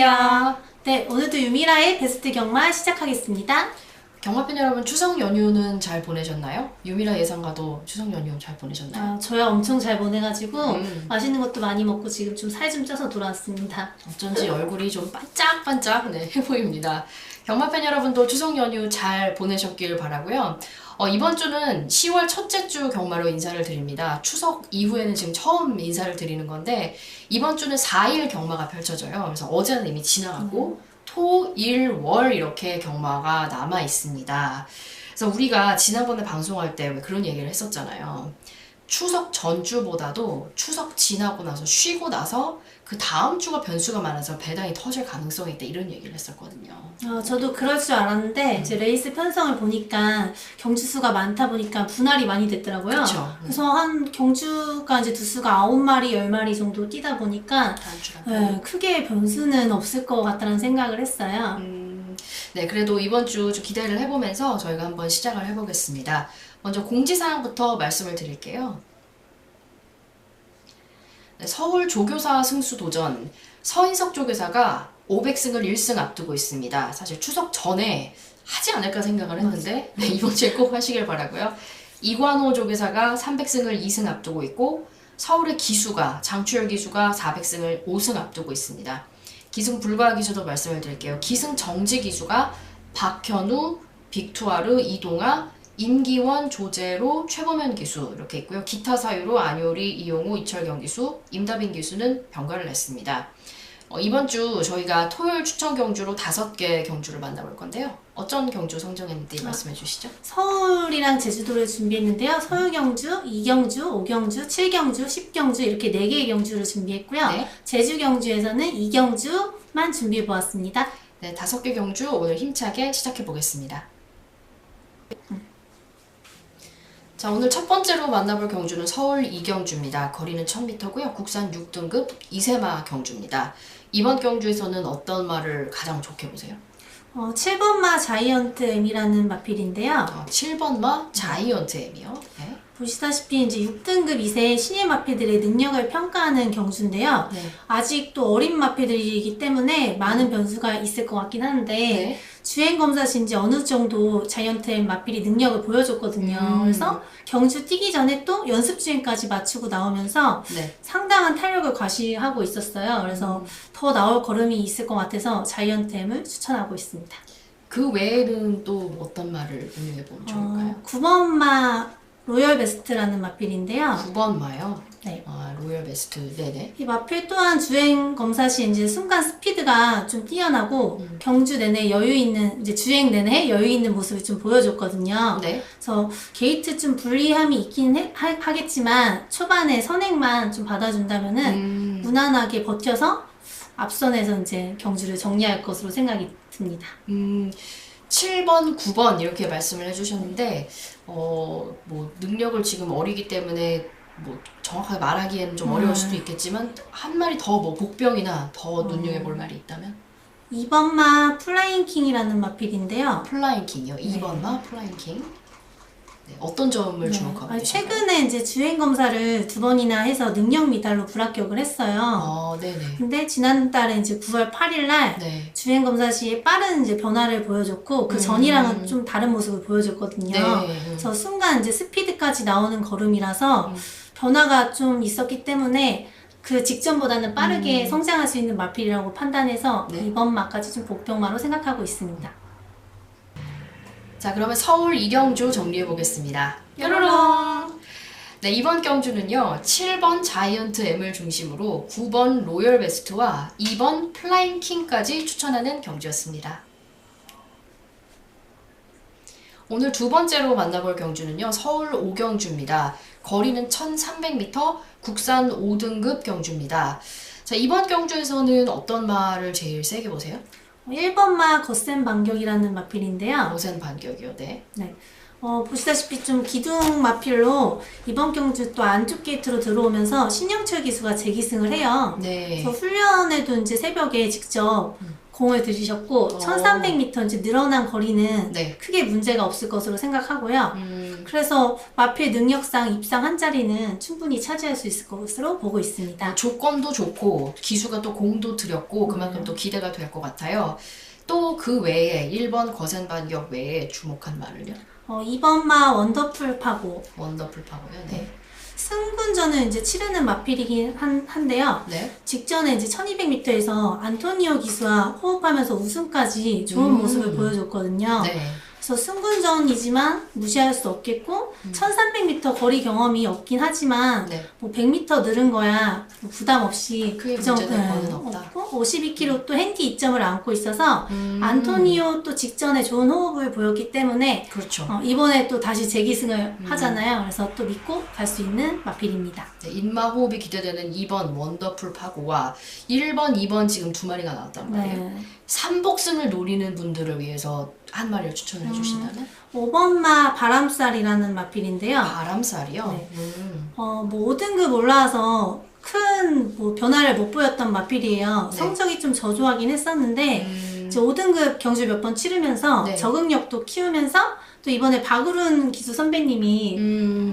안녕하세요. 네, 오늘도 유미라의 베스트 경마 시작하겠습니다. 경마팬 여러분, 추석 연휴는 잘 보내셨나요? 유미라 예상가도 추석 연휴 잘 보내셨나요? 저야 엄청 잘 보내가지고 맛있는 것도 많이 먹고 지금 좀 살 좀 쪄서 돌아왔습니다. 어쩐지 얼굴이 좀 반짝반짝 해 보입니다. 경마팬 여러분도 추석 연휴 잘 보내셨길 바라고요. 이번 주는 10월 첫째 주 경마로 인사를 드립니다. 추석 이후에는 지금 처음 인사를 드리는 건데 이번 주는 4일 경마가 펼쳐져요. 그래서 어제는 이미 지나갔고 토, 일, 월 이렇게 경마가 남아 있습니다. 그래서 우리가 지난번에 방송할 때 왜 그런 얘기를 했었잖아요. 추석 전주보다도 추석 지나고 나서 쉬고 나서 그 다음 주가 변수가 많아서 배당이 터질 가능성이 있다, 이런 얘기를 했었거든요. 저도 그럴 줄 알았는데 이제 레이스 편성을 보니까 경주수가 많다 보니까 분할이 많이 됐더라고요. 그쵸. 그래서 한 경주가 이제 두수가 9마리, 10마리 정도 뛰다 보니까 크게 변수는 없을 것 같다는 생각을 했어요. 네, 그래도 이번 주 좀 기대를 해보면서 저희가 한번 시작을 해보겠습니다. 먼저 공지사항부터 말씀을 드릴게요. 네, 서울 조교사 승수 도전, 서인석 조교사가 500승을 1승 앞두고 있습니다. 사실 추석 전에 하지 않을까 생각을 했는데 네, 이번 주에 꼭 하시길 바라고요. 이관호 조교사가 300승을 2승 앞두고 있고, 서울의 기수가, 장추열 기수가 400승을 5승 앞두고 있습니다. 기승 불가 기수도 말씀을 드릴게요. 기승 정지 기수가 박현우, 빅투아르, 이동아, 임기원, 조재로, 최범현 기수 이렇게 있고요. 기타 사유로 안효리, 이용우, 이철경 기수, 임다빈 기수는 병가를 냈습니다. 이번 주 저희가 토요일 추천 경주로 5개 경주를 만나볼 건데요. 어떤 경주 선정했는지 말씀해 주시죠. 서울이랑 제주도를 준비했는데요. 서울경주, 2경주, 5경주, 7경주, 10경주 이렇게 4개의 경주를 준비했고요. 네. 제주경주에서는 2경주만 준비해 보았습니다. 네, 5개 경주 오늘 힘차게 시작해 보겠습니다. 자, 오늘 첫 번째로 만나볼 경주는 서울 2경주입니다. 거리는 1000m고요. 국산 6등급 이세마 경주입니다. 이번 경주에서는 어떤 말을 가장 좋게 보세요? 7번마 자이언트 M이라는 마필인데요. 7번마 자이언트 M이요? 네. 보시다시피 이제 6등급 이세의 신예 마필들의 능력을 평가하는 경주인데요. 네. 아직 또 어린 마필들이기 때문에 많은 변수가 있을 것 같긴 한데 네. 주행검사 시 이제 어느 정도 자이언트 M 마필이 능력을 보여줬거든요. 그래서 경주 뛰기 전에 또 연습 주행까지 마치고 나오면서 네. 상당한 탄력을 과시하고 있었어요. 그래서 더 나올 걸음이 있을 것 같아서 자이언트 M을 추천하고 있습니다. 그 외에는 또 어떤 말을 응용해보면 좋을까요? 9번마 로열 베스트라는 마필인데요. 9번마요? 네. 로열 베스트. 네네. 이 마필 또한 주행 검사 시 이제 순간 스피드가 좀 뛰어나고 경주 내내 여유 있는, 이제 주행 내내 여유 있는 모습을 좀 보여줬거든요. 네. 그래서 게이트 좀 불리함이 있긴 하겠지만 초반에 선행만 좀 받아준다면은 무난하게 버텨서 앞선에서 이제 경주를 정리할 것으로 생각이 듭니다. 7번, 9번 이렇게 말씀을 해주셨는데 뭐 능력을 지금 어리기 때문에 뭐 정확하게 말하기에는 좀 어려울 수도 있겠지만 한 마리 더 뭐 복병이나 더 눈여겨볼 말이 있다면? 2번마 플라잉킹이라는 마필인데요. 플라잉킹이요? 2번마 플라잉킹. 네, 어떤 점을 주목하고 계신가요? 최근에 이제 주행 검사를 2번이나 해서 능력 미달로 불합격을 했어요. 네네. 근데 지난달에 이제 9월 8일날 네. 주행 검사 시에 빠른 이제 변화를 보여줬고 그 전이랑은 좀 다른 모습을 보여줬거든요. 네. 그래서 순간 이제 스피드까지 나오는 걸음이라서 변화가 좀 있었기 때문에 그 직전보다는 빠르게 성장할 수 있는 마필이라고 판단해서 네. 이번 마까지 좀 복병마로 생각하고 있습니다. 자, 그러면 서울 2경주 정리해 보겠습니다. 뾰로롱! 네, 이번 경주는요, 7번 자이언트 M을 중심으로 9번 로열 베스트와 2번 플라잉 킹까지 추천하는 경주였습니다. 오늘 두 번째로 만나볼 경주는요, 서울 5경주입니다. 거리는 1300m, 국산 5등급 경주입니다. 자, 이번 경주에서는 어떤 말을 제일 세게 보세요? 1번마 거센 반격이라는 마필인데요. 거센 반격이요, 네. 네. 보시다시피 좀 기둥 마필로 이번 경주 또 안쪽 게이트로 들어오면서 신영철 기수가 재기승을 해요. 네. 그래서 훈련에도 이제 새벽에 직접 공을 들이셨고 1300m 이제 늘어난 거리는 네. 크게 문제가 없을 것으로 생각하고요. 그래서 마필 능력상 입상 한 자리는 충분히 차지할 수 있을 것으로 보고 있습니다. 조건도 좋고 기수가 또 공도 들였고 그만큼 또 기대가 될 것 같아요. 또 그 외에 1번 거센 반격 외에 주목한 말을요? 2번 마 원더풀 파고. 원더풀 파고요. 네. 승군전을 이제 치르는 마필이긴 한데요. 네. 직전에 이제 1200m에서 안토니오 기수와 호흡하면서 우승까지 좋은 모습을 보여줬거든요. 네. 그래서 승군전이지만 무시할 수 없겠고 1300m 거리 경험이 없긴 하지만 네. 뭐 100m 늘은 거야 뭐 부담 없이 크게 문제될 거는 없다. 52km 또 핸디 2점을 안고 있어서 안토니오 또 직전에 좋은 호흡을 보였기 때문에 그렇죠. 이번에 또 다시 재기승을 하잖아요. 그래서 또 믿고 갈 수 있는 마필입니다. 네, 인마 호흡이 기대되는 2번 원더풀 파고와 1번, 2번 지금 두 마리가 나왔단 말이에요. 네. 삼복승을 노리는 분들을 위해서 한 마리를 추천을 해주신다면? 5번마 바람살이라는 마필인데요. 바람살이요? 네. 뭐 5등급 올라와서 큰 뭐 변화를 못 보였던 마필이에요. 네. 성적이 좀 저조하긴 했었는데 이제 5등급 경주 몇 번 치르면서 네. 적응력도 키우면서 또 이번에 박우른 기수 선배님이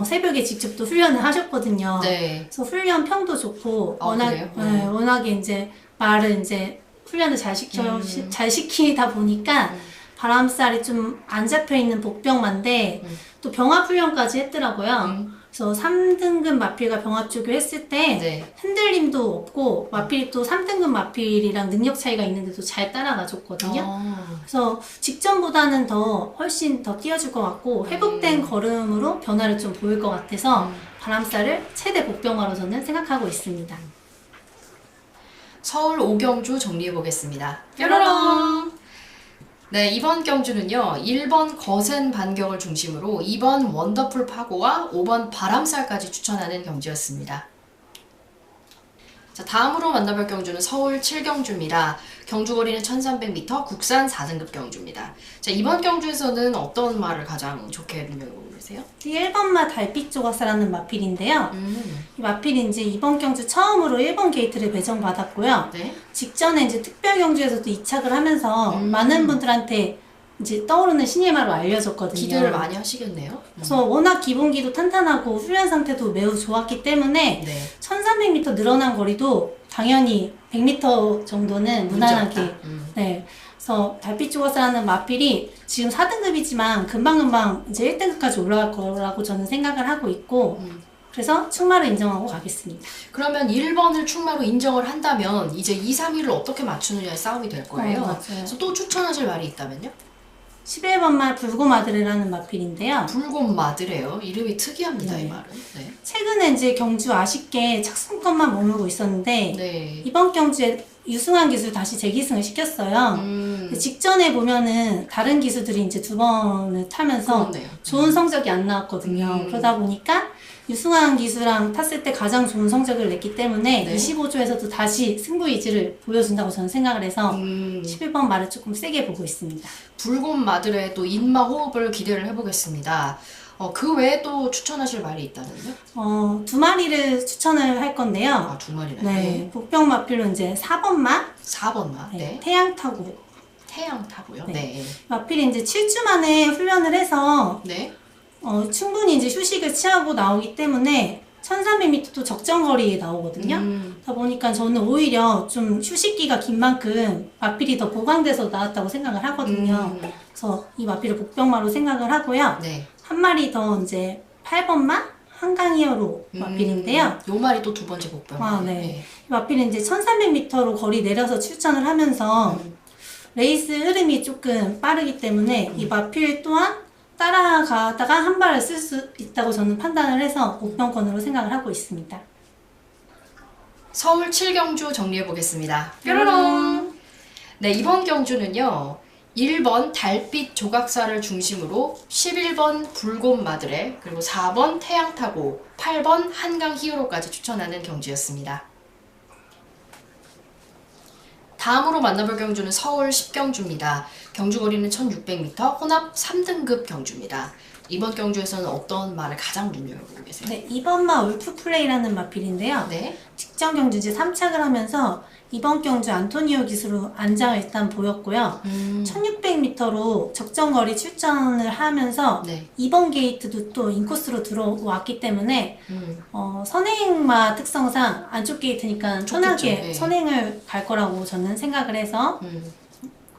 새벽에 직접 또 훈련을 하셨거든요. 네. 그래서 훈련 평도 좋고 그래요? 워낙에 이제 말을 이제 훈련을 잘 시키다 보니까 바람살이 좀 안 잡혀 있는 복병마인데 또 병합 훈련까지 했더라고요. 그래서 3등급 마필과 병합 조교했을 때 네. 흔들림도 없고 마필이 또 3등급 마필이랑 능력 차이가 있는데도 잘 따라가 줬거든요. 그래서 직전보다는 훨씬 더 뛰어줄 것 같고 회복된 걸음으로 변화를 좀 보일 것 같아서 바람살을 최대 복병마로 저는 생각하고 있습니다. 서울 5경주 정리해 보겠습니다. 뾰로롱! 네, 이번 경주는요. 1번 거센 반격을 중심으로 2번 원더풀 파고와 5번 바람살까지 추천하는 경주였습니다. 자, 다음으로 만나볼 경주는 서울 7경주입니다. 경주 거리는 1300m, 국산 4등급 경주입니다. 자, 이번 경주에서는 어떤 말을 가장 좋게 눈여겨보고 계세요? 1번마 달빛 조각사라는 마필인데요. 이 마필이 이제 이번 경주 처음으로 1번 게이트를 배정받았고요. 네. 직전에 이제 특별 경주에서도 이착을 하면서 많은 분들한테 이제 떠오르는 신예마로 알려졌거든요. 기대를 많이 하시겠네요. 그래서 워낙 기본기도 탄탄하고 훈련 상태도 매우 좋았기 때문에 네. 1300m 늘어난 거리도 당연히 100m 정도는 무난하게 네. 그래서 달빛 조각사라는 마필이 지금 4등급이지만 금방금방 이제 1등급까지 올라갈 거라고 저는 생각을 하고 있고 그래서 충마를 인정하고 가겠습니다. 그러면 1번을 충마로 인정을 한다면 이제 2, 3위를 어떻게 맞추느냐의 싸움이 될 거예요. 맞아요. 그래서 또 추천하실 말이 있다면요? 11번말 불고마드레라는 마필인데요. 불곰마드래요. 이름이 특이합니다. 네. 이 말은. 네. 최근에 이제 경주 아쉽게 착승권만 머물고 있었는데 네. 이번 경주에 유승환 기수 다시 재기승을 시켰어요. 직전에 보면은 다른 기수들이 이제 두 번을 타면서 그렇네요. 좋은 성적이 안 나왔거든요. 그러다 보니까 유승환 기수랑 탔을 때 가장 좋은 성적을 냈기 때문에 네. 25조에서도 다시 승부 의지를 보여준다고 저는 생각을 해서 11번 말을 조금 세게 보고 있습니다. 불곰마드레의 또 인마 호흡을 기대를 해보겠습니다. 그 외에 또 추천하실 말이 있다면요? 두 마리를 추천을 할 건데요. 아, 두 마리나. 네. 복병 마필로 이제 4번마. 4번마. 네. 네. 태양 타고. 태양 타고요. 네. 네. 마필이 이제 7주 만에 훈련을 해서 네. 충분히 이제 휴식을 취하고 나오기 때문에 1300m도 적정 거리에 나오거든요. 그러다 보니까 저는 오히려 좀 휴식기가 긴 만큼 마필이 더 보강돼서 나왔다고 생각을 하거든요. 그래서 이 마필을 복병마로 생각을 하고요. 네. 한 마리 더 이제 8번마 한강히어로 마필인데요. 요 말이 또 두 번째 복병. 네. 네. 마필은 이제 1300m로 거리 내려서 출전을 하면서 레이스 흐름이 조금 빠르기 때문에 이 마필 또한 따라가다가 한 발을 쓸 수 있다고 저는 판단을 해서 복병권으로 생각을 하고 있습니다. 서울 7경주 정리해 보겠습니다. 뾰로롱! 네, 이번 경주는요. 1번 달빛 조각사를 중심으로 11번 불곰마드레, 그리고 4번 태양타고, 8번 한강 히어로까지 추천하는 경주였습니다. 다음으로 만나볼 경주는 서울 10경주입니다. 경주 거리는 1600m, 혼합 3등급 경주입니다. 이번 경주에서는 어떤 말을 가장 눈여겨보고 계세요? 네, 이번 마 울프 플레이라는 마필인데요. 네. 직전 경주 이제 3착을 하면서 이번 경주 안토니오 기수로 안장을 일단 보였고요. 1600m로 적정거리 출전을 하면서 네. 이번 게이트도 또 인코스로 들어왔기 때문에 선행마 특성상 안쪽 게이트니까 편하게 네. 선행을 갈 거라고 저는 생각을 해서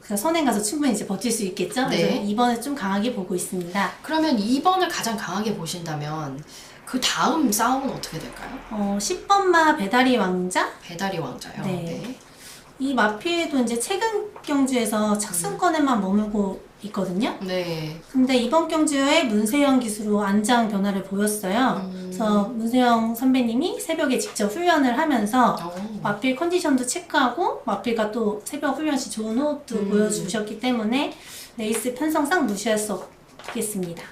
그 선행 가서 충분히 이제 버틸 수 있겠죠. 네. 그래서 2번을 좀 강하게 보고 있습니다. 그러면 2번을 가장 강하게 보신다면 그 다음 싸움은 어떻게 될까요? 10번마 배다리 왕자? 배다리 왕자요. 네. 네. 이 마필도 이제 최근 경주에서 착승권에만 머물고 있거든요. 네. 근데 이번 경주에 문세영 기수로 안장 변화를 보였어요. 그래서 문세영 선배님이 새벽에 직접 훈련을 하면서 마필 컨디션도 체크하고 마필과 또 새벽 훈련 시 좋은 호흡도 보여주셨기 때문에 레이스 편성상 무시할 수 없겠습니다.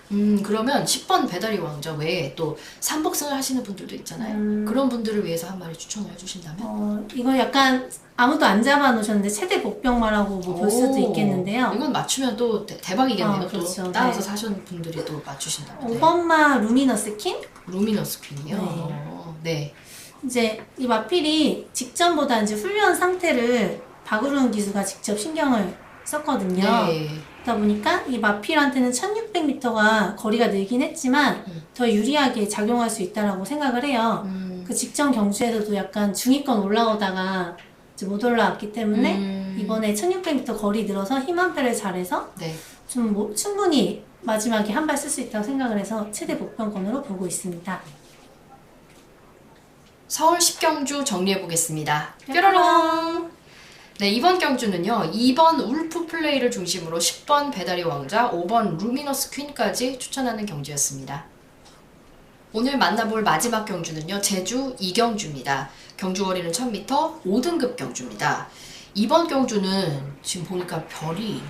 그러면 10번 배다리 왕자 외에 또 삼복승을 하시는 분들도 있잖아요. 그런 분들을 위해서 한 마리 추천을 해주신다면? 이거 약간 아무도 안 잡아놓으셨는데 최대 복병마라고 뭐 볼 수도 있겠는데요. 이건 맞추면 또 대박이겠네요. 그렇죠. 또 따라서 네. 사신 분들이 또 맞추신다면. 5번마 루미너스 킨? 루미너스 퀸이요? 네. 이제 이 마필이 직전보다 이제 훈련 상태를 박우른 기수가 직접 신경을 썼거든요. 네. 그러다 보니까 이 마필한테는 1600m가 거리가 늘긴 했지만 더 유리하게 작용할 수 있다라고 생각을 해요. 그 직전 경주에서도 약간 중위권 올라오다가 이제 못 올라왔기 때문에 이번에 1600m 거리 늘어서 힘 한패를 잘해서 네. 좀 충분히 마지막에 한 발 쓸 수 있다고 생각을 해서 최대 복병권으로 보고 있습니다. 서울 10경주 정리해보겠습니다. 뾰로롱! 네, 이번 경주는요, 2번 울프 플레이를 중심으로 10번 배다리 왕자, 5번 루미너스 퀸까지 추천하는 경주였습니다. 오늘 만나볼 마지막 경주는요, 제주 2경주입니다. 경주 거리는 1000m, 5등급 경주입니다. 이번 경주는 지금 보니까 별이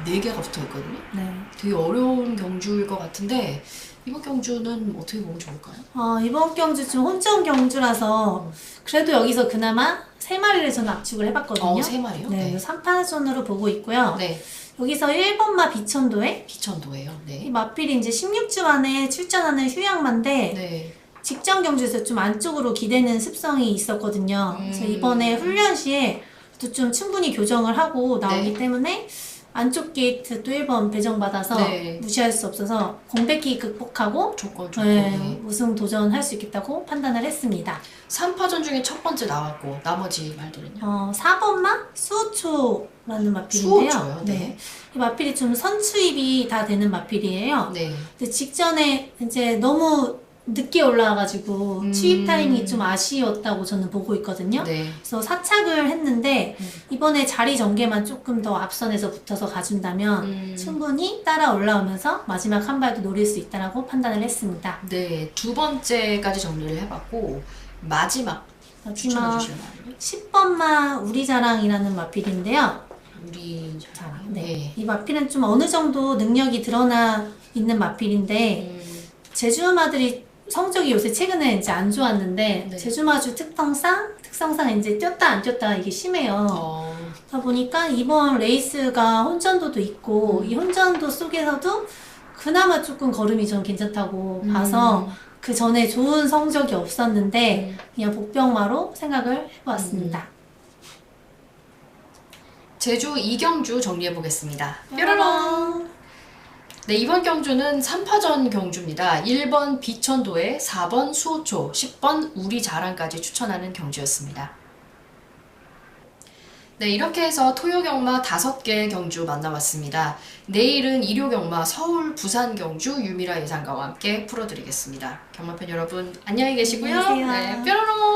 4개가 붙어 있거든요. 네. 되게 어려운 경주일 것 같은데, 이번 경주는 어떻게 보면 좋을까요? 이번 경주 좀 혼전 경주라서 그래도 여기서 그나마 3마리를 저는 압축을 해봤거든요. 3마리요? 네, 네. 3파전으로 보고 있고요. 네. 여기서 1번마 비천도에 비천도예요. 이 네. 마필이 이제 16주 안에 출전하는 휴양마인데 네. 직전 경주에서 좀 안쪽으로 기대는 습성이 있었거든요. 그래서 이번에 훈련 시에 또 좀 충분히 교정을 하고 나오기 네. 때문에 안쪽 게이트 또 1번 배정받아서 네. 무시할 수 없어서 공백기 극복하고 조건. 네, 우승 도전할 수 있겠다고 판단을 했습니다. 3파전 중에 첫 번째 나왔고 나머지 말들은요? 4번마 수호초라는 마필인데요. 수호초요? 네. 이 마필이 좀 선추입이 다 되는 마필이에요. 네. 근데 직전에 이제 너무 늦게 올라와가지고 추입 타이밍이 좀 아쉬웠다고 저는 보고 있거든요. 네. 그래서 4착을 했는데 이번에 자리 전개만 조금 더 앞선에서 붙어서 가준다면 충분히 따라 올라오면서 마지막 한 발도 노릴 수 있다라고 판단을 했습니다. 네. 두 번째까지 정리를 해봤고 마지막 추천해 주실 말은요? 10번마 우리 자랑이라는 마필인데요. 우리 자랑. 네. 이 마필은 좀 어느 정도 능력이 드러나 있는 마필인데 제주마들이 성적이 요새 최근에 이제 안 좋았는데 네. 제주마주 특성상 이제 뛰었다 안 뛰었다 이게 심해요. 그러다 보니까 이번 레이스가 혼전도도 있고 이 혼전도 속에서도 그나마 조금 걸음이 좀 괜찮다고 봐서 그 전에 좋은 성적이 없었는데 그냥 복병마로 생각을 해보았습니다. 제주 2경주 정리해보겠습니다. 뾰로롱! 네, 이번 경주는 3파전 경주입니다. 1번 비천도에 4번 수호초, 10번 우리 자랑까지 추천하는 경주였습니다. 네, 이렇게 해서 토요 경마 5개 경주 만나봤습니다. 내일은 일요 경마 서울, 부산 경주 유미라 예상가와 함께 풀어드리겠습니다. 경마팬 여러분 안녕히 계시고요. 안녕히 계세요. 네, 뾰로롱!